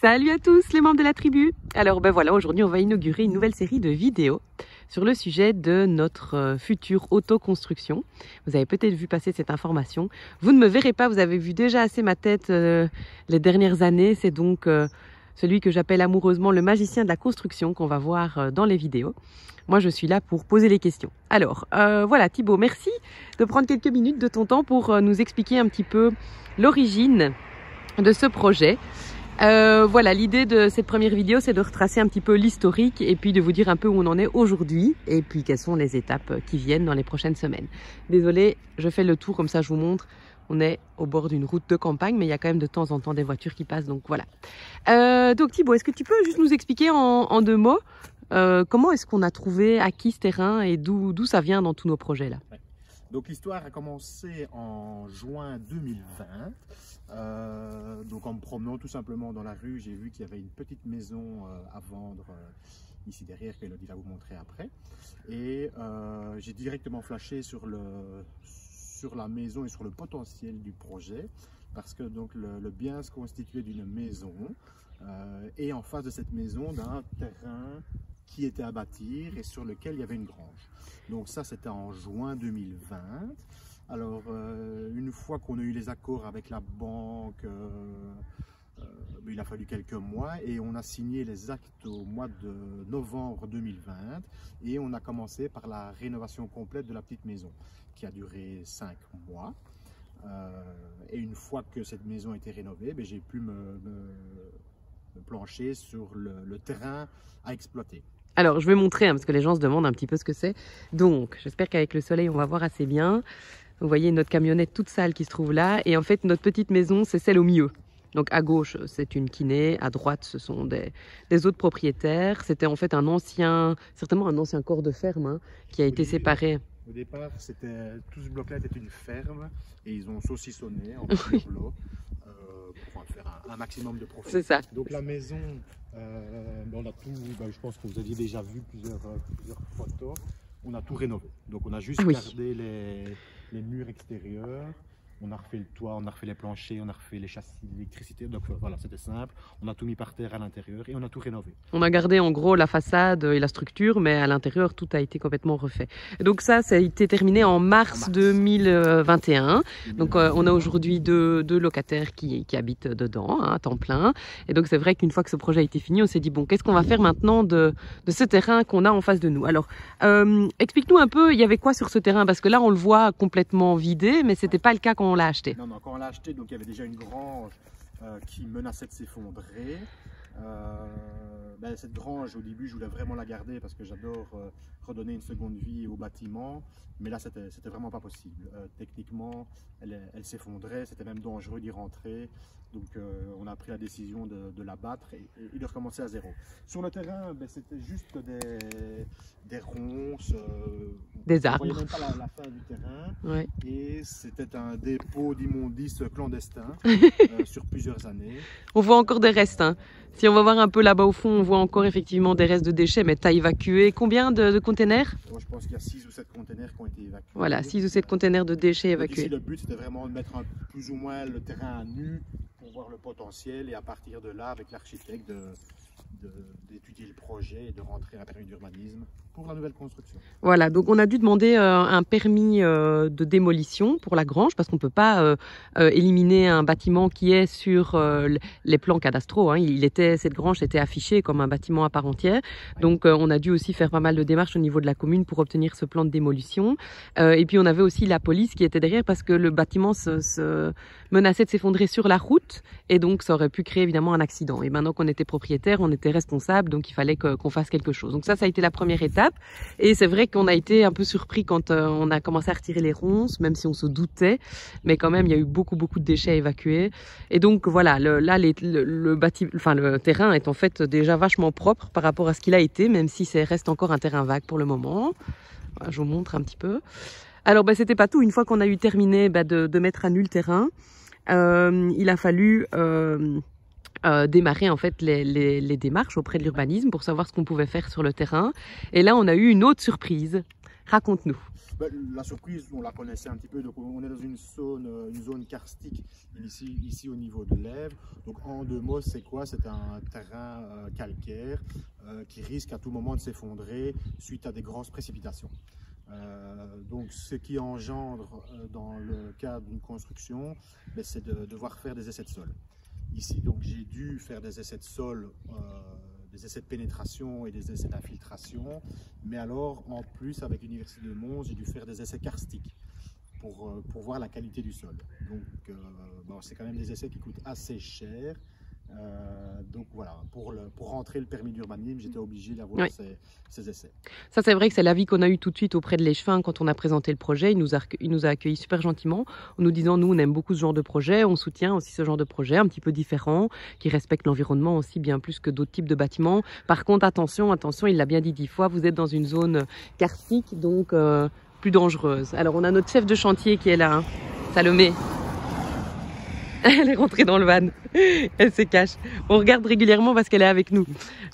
Salut à tous les membres de la tribu. Alors ben voilà, aujourd'hui on va inaugurer une nouvelle série de vidéos sur le sujet de notre future autoconstruction. Vous avez peut-être vu passer cette information. Vous ne me verrez pas, vous avez vu déjà assez ma tête les dernières années. C'est donc celui que j'appelle amoureusement le magicien de la construction qu'on va voir dans les vidéos. Moi, je suis là pour poser les questions. Alors, voilà Thibaut, merci de prendre quelques minutes de ton temps pour nous expliquer un petit peu l'origine de ce projet. Voilà, l'idée de cette première vidéo, c'est de retracer un petit peu l'historique et puis de vous dire un peu où on en est aujourd'hui et puis quelles sont les étapes qui viennent dans les prochaines semaines. Désolée, je fais le tour comme ça, je vous montre. On est au bord d'une route de campagne, mais il y a quand même de temps en temps des voitures qui passent, donc voilà. Donc Thibaut, est-ce que tu peux juste nous expliquer en deux mots comment est-ce qu'on a trouvé, acquis ce terrain et d'où ça vient dans tous nos projets là? Ouais. Donc l'histoire a commencé en juin 2020. Donc en me promenant tout simplement dans la rue, j'ai vu qu'il y avait une petite maison à vendre ici derrière, qu'Elodie va vous montrer après. Et j'ai directement flashé sur la maison et sur le potentiel du projet, parce que donc le bien se constituait d'une maison et en face de cette maison d'un terrain qui était à bâtir et sur lequel il y avait une grange. Donc ça, c'était en juin 2020. Alors une fois qu'on a eu les accords avec la banque, il a fallu quelques mois et on a signé les actes au mois de novembre 2020 et on a commencé par la rénovation complète de la petite maison qui a duré 5 mois. Et une fois que cette maison a été rénovée, j'ai pu me plancher sur le terrain à exploiter. Alors, je vais montrer, parce que les gens se demandent un petit peu ce que c'est. Donc, j'espère qu'avec le soleil, on va voir assez bien. Vous voyez notre camionnette toute sale qui se trouve là. Et en fait, notre petite maison, c'est celle au milieu. Donc, à gauche, c'est une kiné. À droite, ce sont des autres propriétaires. C'était en fait certainement un ancien corps de ferme qui a été séparé. Au départ, tout ce bloc-là était une ferme et ils ont saucissonné en plusieurs lots pour en faire un maximum de profit. C'est ça. Donc la maison, on a tout, je pense que vous aviez déjà vu plusieurs photos, on a tout rénové. Donc on a juste gardé les murs extérieurs, on a refait le toit, on a refait les planchers, on a refait les châssis d'électricité. Donc voilà, c'était simple. On a tout mis par terre à l'intérieur et on a tout rénové. On a gardé en gros la façade et la structure, mais à l'intérieur, tout a été complètement refait. Et donc ça a été terminé en mars 2021. Donc on a aujourd'hui deux locataires qui habitent dedans, à temps plein. Et donc c'est vrai qu'une fois que ce projet a été fini, on s'est dit, bon, qu'est-ce qu'on va faire maintenant de ce terrain qu'on a en face de nous? Alors, explique-nous un peu, il y avait quoi sur ce terrain? Parce que là, on le voit complètement vidé, mais c'était pas le cas quand on l'a acheté. Non, quand on l'a acheté, donc il y avait déjà une grange qui menaçait de s'effondrer. Cette grange, au début, je voulais vraiment la garder parce que j'adore redonner une seconde vie au bâtiment. Mais là, c'était vraiment pas possible. Techniquement, elle s'effondrait, c'était même dangereux d'y rentrer. Donc on a pris la décision de la battre et de recommencer à zéro. Sur le terrain, c'était juste des ronces, des arbres. On ne voyait même pas la fin du terrain. Ouais. Et c'était un dépôt d'immondices clandestin sur plusieurs années. On voit encore des restes. Si on va voir un peu là-bas au fond, on voit encore effectivement des restes de déchets, mais tu as évacué combien de containers? Je pense qu'il y a 6 ou 7 containers qui ont été évacués. Voilà, 6 ou 7 containers de déchets évacués. Ici, le but, c'était vraiment de mettre plus ou moins le terrain à nu pour voir le potentiel et à partir de là, avec l'architecte, d'étudier le projet et de rentrer un permis d'urbanisme pour la nouvelle construction. Voilà, donc on a dû demander un permis de démolition pour la grange parce qu'on ne peut pas éliminer un bâtiment qui est sur les plans cadastraux. Cette grange était affichée comme un bâtiment à part entière. Donc on a dû aussi faire pas mal de démarches au niveau de la commune pour obtenir ce plan de démolition. Et puis on avait aussi la police qui était derrière parce que le bâtiment se menaçait de s'effondrer sur la route et donc ça aurait pu créer évidemment un accident. Et maintenant qu'on était propriétaire, on était responsable, donc il fallait qu'on fasse quelque chose. Donc ça a été la première étape. Et c'est vrai qu'on a été un peu surpris quand on a commencé à retirer les ronces, même si on se doutait. Mais quand même, il y a eu beaucoup de déchets à évacuer. Et donc voilà, le terrain est en fait déjà vachement propre par rapport à ce qu'il a été, même si ça reste encore un terrain vague pour le moment. Voilà, je vous montre un petit peu. Alors c'était pas tout. Une fois qu'on a eu terminé de mettre à nu le terrain, il a fallu démarrer en fait les démarches auprès de l'urbanisme pour savoir ce qu'on pouvait faire sur le terrain. Et là, on a eu une autre surprise. Raconte-nous. La surprise, on la connaissait un petit peu. Donc on est dans une zone karstique ici au niveau de l'Èvre. Donc en 2 mots, c'est quoi? C'est un terrain calcaire qui risque à tout moment de s'effondrer suite à des grosses précipitations. Donc ce qui engendre dans le cadre d'une construction, c'est de devoir faire des essais de sol. Ici, donc j'ai dû faire des essais de sol, des essais de pénétration et des essais d'infiltration, mais alors en plus avec l'Université de Mons, j'ai dû faire des essais karstiques pour voir la qualité du sol. Donc c'est quand même des essais qui coûtent assez cher. Donc voilà, pour rentrer le permis d'urbanisme, j'étais obligé d'avoir ces essais. Ça, c'est vrai que c'est l'avis qu'on a eu tout de suite auprès de l'Échevin quand on a présenté le projet. Il nous a accueillis super gentiment en nous disant, nous, on aime beaucoup ce genre de projet, on soutient aussi ce genre de projet un petit peu différent, qui respecte l'environnement aussi bien plus que d'autres types de bâtiments. Par contre, attention, il l'a bien dit 10 fois, vous êtes dans une zone karstique, donc plus dangereuse. Alors, on a notre chef de chantier qui est là, hein, Salomé. Elle est rentrée dans le van, elle se cache. On regarde régulièrement parce qu'elle est avec nous.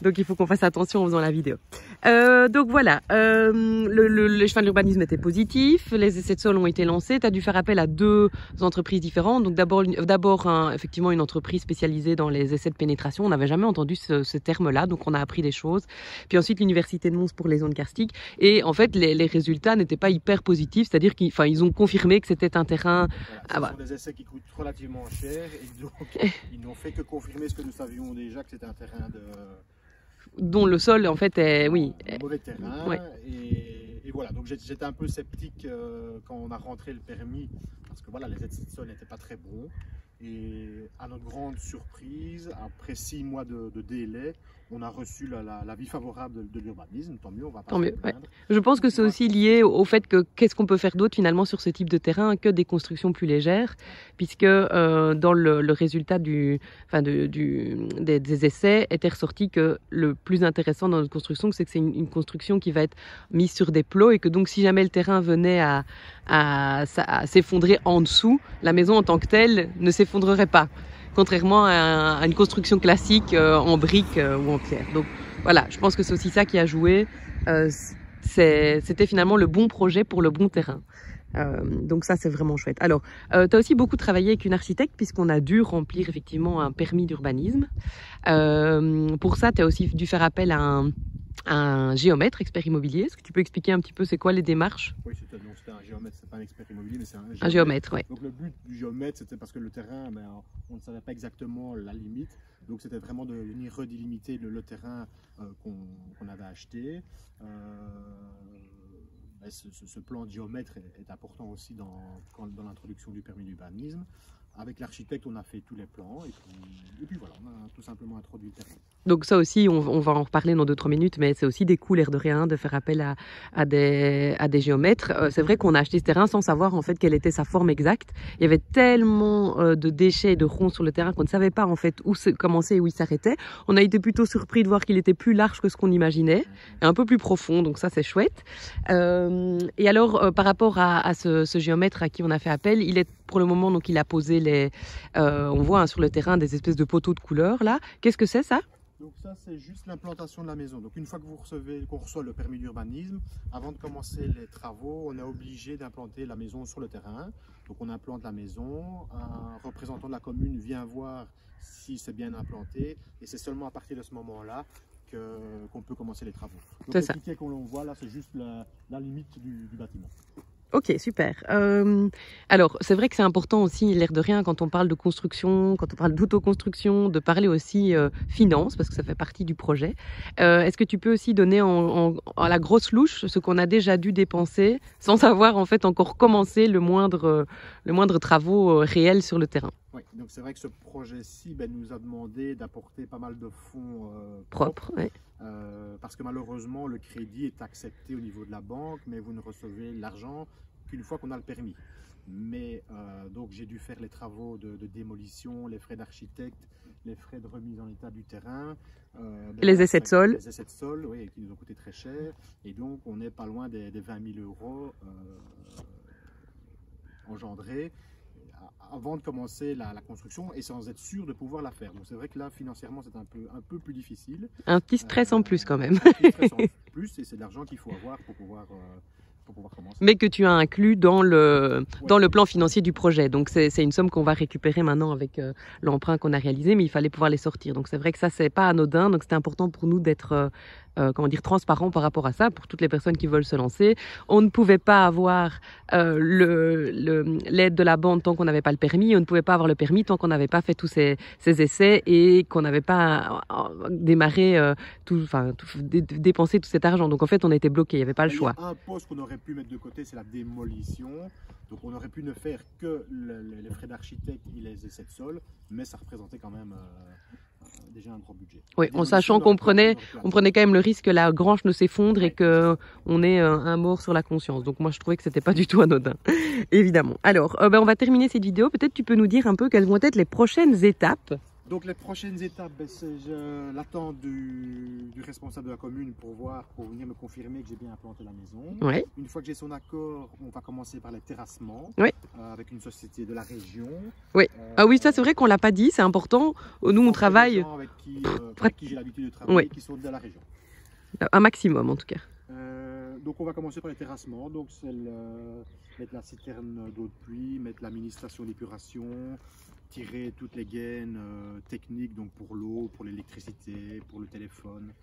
Donc il faut qu'on fasse attention en faisant la vidéo. Donc voilà, l'échevin de l'urbanisme était positif, les essais de sol ont été lancés, tu as dû faire appel à 2 entreprises différentes. Donc d'abord effectivement une entreprise spécialisée dans les essais de pénétration, on n'avait jamais entendu ce terme-là, donc on a appris des choses. Puis ensuite l'Université de Mons pour les zones karstiques. Et en fait les résultats n'étaient pas hyper positifs, c'est-à-dire qu'ils ont confirmé que c'était un terrain... Voilà, ce sont des essais qui coûtent relativement cher et donc ils n'ont fait que confirmer ce que nous savions déjà, que c'était un terrain dont le sol en fait est mauvais terrain. Ouais. Et voilà, donc j'étais un peu sceptique quand on a rentré le permis, parce que voilà, les essais de sol n'étaient pas très bons. Et à notre grande surprise, après 6 mois de délai, on a reçu l'avis favorable de l'urbanisme. Tant mieux, on va pas se plaindre. Ouais. Je pense que c'est aussi lié au fait que qu'est-ce qu'on peut faire d'autre finalement sur ce type de terrain que des constructions plus légères, puisque dans le résultat des essais était ressorti que le plus intéressant dans notre construction, c'est que c'est une construction qui va être mise sur des plots et que donc si jamais le terrain venait à s'effondrer en dessous, la maison en tant que telle ne s'effondrerait pas, contrairement à une construction classique en briques ou en pierre. Donc voilà, je pense que c'est aussi ça qui a joué. C'était finalement le bon projet pour le bon terrain. Donc ça, c'est vraiment chouette. Alors, tu as aussi beaucoup travaillé avec une architecte puisqu'on a dû remplir effectivement un permis d'urbanisme. Pour ça, tu as aussi dû faire appel à un géomètre, expert immobilier. Est-ce que tu peux expliquer un petit peu c'est quoi les démarches? Oui, c'était un géomètre, c'est pas un expert immobilier, mais c'est un géomètre. Un géomètre, oui. Donc le but du géomètre, c'était parce que le terrain, on ne savait pas exactement la limite. Donc c'était vraiment de venir redélimiter le terrain qu'on avait acheté. Ce plan de géomètre est important aussi dans l'introduction du permis d'urbanisme. Avec l'architecte, on a fait tous les plans et puis voilà, on a tout simplement introduit le terrain. Donc ça aussi, on va en reparler dans 2-3 minutes, mais c'est aussi des coûts, l'air de rien, de faire appel à des géomètres. C'est vrai qu'on a acheté ce terrain sans savoir en fait quelle était sa forme exacte. Il y avait tellement de déchets et de ronds sur le terrain qu'on ne savait pas en fait où commençait et où il s'arrêtait. On a été plutôt surpris de voir qu'il était plus large que ce qu'on imaginait, et un peu plus profond, donc ça c'est chouette. Et alors, par rapport à ce géomètre à qui on a fait appel, il est pour le moment, donc il a posé on voit sur le terrain des espèces de poteaux de couleur là. Qu'est-ce que c'est ça? Donc ça, c'est juste l'implantation de la maison. Donc une fois que qu'on reçoit le permis d'urbanisme, avant de commencer les travaux, on est obligé d'implanter la maison sur le terrain. Donc on implante la maison, un représentant de la commune vient voir si c'est bien implanté, et c'est seulement à partir de ce moment-là qu'on peut commencer les travaux. Donc le ticket qu'on voit là, c'est juste la limite du bâtiment. Ok, super. Alors, c'est vrai que c'est important aussi, l'air de rien, quand on parle de construction, quand on parle d'autoconstruction, de parler aussi finance, parce que ça fait partie du projet. Est-ce que tu peux aussi donner à la grosse louche ce qu'on a déjà dû dépenser, sans avoir en fait encore commencé le moindre travaux réels sur le terrain? Oui, donc c'est vrai que ce projet-ci nous a demandé d'apporter pas mal de fonds propres. Ouais. Parce que malheureusement, le crédit est accepté au niveau de la banque, mais vous ne recevez l'argent qu'une fois qu'on a le permis. Mais donc j'ai dû faire les travaux de démolition, les frais d'architecte, les frais de remise en état du terrain. Les essais de sol. Les essais de sol, oui, qui nous ont coûté très cher. Et donc on n'est pas loin des 20 000 € engendrés avant de commencer la construction et sans être sûr de pouvoir la faire. Donc c'est vrai que là, financièrement, c'est un peu plus difficile. Un petit stress en plus quand même. Un petit stress en plus, et c'est de l'argent qu'il faut avoir pour pour pouvoir commencer. Mais que tu as inclus dans le plan financier du projet. Donc c'est une somme qu'on va récupérer maintenant avec l'emprunt qu'on a réalisé, mais il fallait pouvoir les sortir. Donc c'est vrai que ça, c'est pas anodin. Donc c'était important pour nous d'être transparent par rapport à ça, pour toutes les personnes qui veulent se lancer. On ne pouvait pas avoir l'aide de la banque tant qu'on n'avait pas le permis. On ne pouvait pas avoir le permis tant qu'on n'avait pas fait tous ces essais et qu'on n'avait pas démarré dépensé tout cet argent. Donc en fait, on était bloqué. Il n'y avait pas le choix. Il y a un poste qu'on aurait pu mettre de côté, c'est la démolition. Donc on aurait pu ne faire que les frais d'architecte et les essais de sol, mais ça représentait quand même déjà un gros budget. Oui, en sachant qu'on prenait quand même le risque que la grange ne s'effondre et qu'on ait un mort sur la conscience. Donc moi, je trouvais que c'était pas du tout anodin, évidemment. Alors, on va terminer cette vidéo. Peut-être tu peux nous dire un peu quelles vont être les prochaines étapes. Donc les prochaines étapes, c'est l'attente du responsable de la commune pour venir me confirmer que j'ai bien implanté la maison. Ouais. Une fois que j'ai son accord, on va commencer par les terrassements avec une société de la région. Oui. Ah oui, ça c'est vrai qu'on l'a pas dit, c'est important. Nous on travaille avec qui j'ai l'habitude de travailler, qui sont de la région. Un maximum en tout cas. Donc on va commencer par les terrassements. Donc c'est mettre la citerne d'eau de pluie, mettre la mini station d'épuration, tirer toutes les gaines techniques, donc pour l'eau, pour l'électricité, pour le téléphone.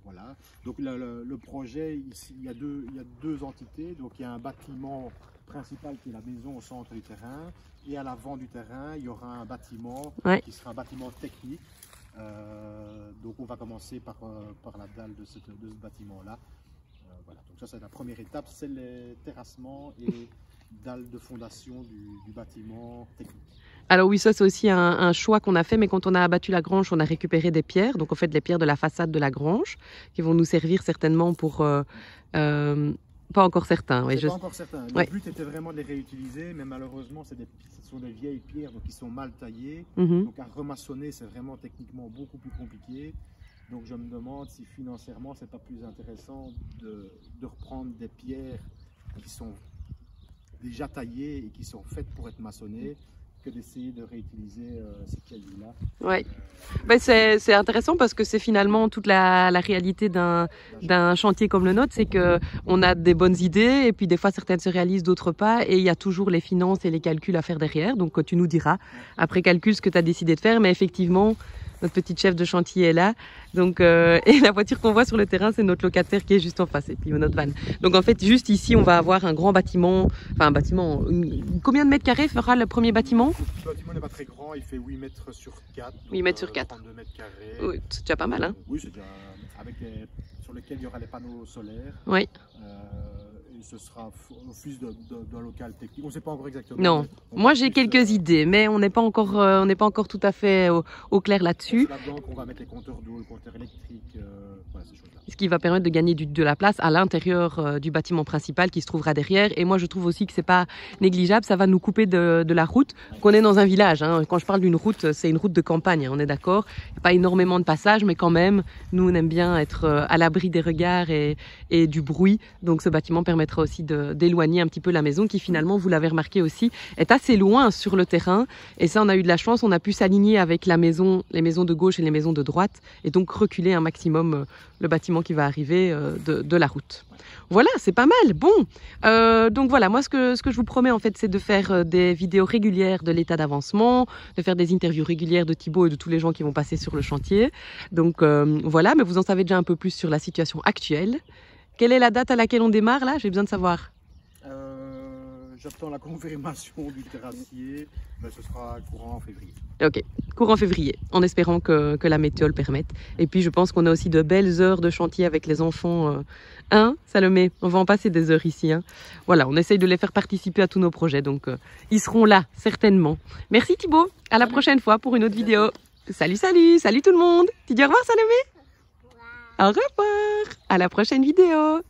Voilà. Donc le projet, ici, il y a deux entités. Donc il y a un bâtiment principal qui est la maison au centre du terrain. Et à l'avant du terrain, il y aura un bâtiment qui sera un bâtiment technique. Donc on va commencer par la dalle de ce bâtiment-là. Voilà. Donc ça c'est la première étape, c'est les terrassements et dalles de fondation du bâtiment technique. Alors oui, ça c'est aussi un choix qu'on a fait, mais quand on a abattu la grange, on a récupéré des pierres, donc en fait les pierres de la façade de la grange, qui vont nous servir certainement pour... pas encore certains. Pas encore certains. Le but était vraiment de les réutiliser, mais malheureusement ce sont des vieilles pierres, donc qui sont mal taillées. Donc à remaçonner, c'est vraiment techniquement beaucoup plus compliqué. Donc je me demande si financièrement c'est pas plus intéressant de reprendre des pierres qui sont déjà taillées et qui sont faites pour être maçonnées, que d'essayer de réutiliser ces pierres-là. Ouais. C'est intéressant parce que c'est finalement toute la réalité d'un chantier comme le nôtre, c'est qu'on a des bonnes idées et puis des fois certaines se réalisent, d'autres pas, et il y a toujours les finances et les calculs à faire derrière. Donc tu nous diras après calcul ce que tu as décidé de faire, mais effectivement notre petite chef de chantier est là. Donc, et la voiture qu'on voit sur le terrain, c'est notre locataire qui est juste en face, et puis notre van. Donc en fait, juste ici, on va avoir un grand bâtiment. Enfin, un bâtiment. Combien de mètres carrés fera le premier bâtiment? Le bâtiment n'est pas très grand, il fait 8 mètres sur 4. 8 mètres sur 4. 32 mètres carrés. Oui, c'est déjà pas mal, hein? Oui, c'est déjà. Sur lesquels il y aura les panneaux solaires. Oui. Ce sera office d'un local technique. On ne sait pas encore exactement. Non, moi j'ai quelques idées, mais on n'est pas encore tout à fait au clair là-dessus. C'est là-dedans qu'on va mettre les compteurs d'eau, le compteur électrique, voilà, ces choses-là. Ce qui va permettre de gagner de la place à l'intérieur du bâtiment principal qui se trouvera derrière. Et moi je trouve aussi que c'est pas négligeable, ça va nous couper de la route, qu'on est dans un village. Hein. Quand je parle d'une route, c'est une route de campagne, hein, on est d'accord. Pas énormément de passages, mais quand même, nous on aime bien être à l'abri des regards et du bruit. Donc ce bâtiment permettra aussi d'éloigner un petit peu la maison qui finalement, vous l'avez remarqué aussi, est assez loin sur le terrain. Et ça, on a eu de la chance, on a pu s'aligner avec les maisons de gauche et les maisons de droite et donc reculer un maximum le bâtiment qui va arriver de la route. Voilà, c'est pas mal. Bon, donc voilà, moi ce que je vous promets en fait, c'est de faire des vidéos régulières de l'état d'avancement, de faire des interviews régulières de Thibaut et de tous les gens qui vont passer sur le chantier. Donc voilà, mais vous en savez déjà un peu plus sur la situation actuelle. Quelle est la date à laquelle on démarre là? J'ai besoin de savoir. J'attends la confirmation du terrassier, mais ce sera courant en février. Ok, courant février, en espérant que la météo le permette. Et puis je pense qu'on a aussi de belles heures de chantier avec les enfants. Hein, Salomé, on va en passer des heures ici. Hein. Voilà, on essaye de les faire participer à tous nos projets, donc ils seront là, certainement. Merci Thibaut, à la prochaine fois pour une autre vidéo. Salut, salut, salut tout le monde. Tu dis au revoir Salomé? Au revoir, à la prochaine vidéo.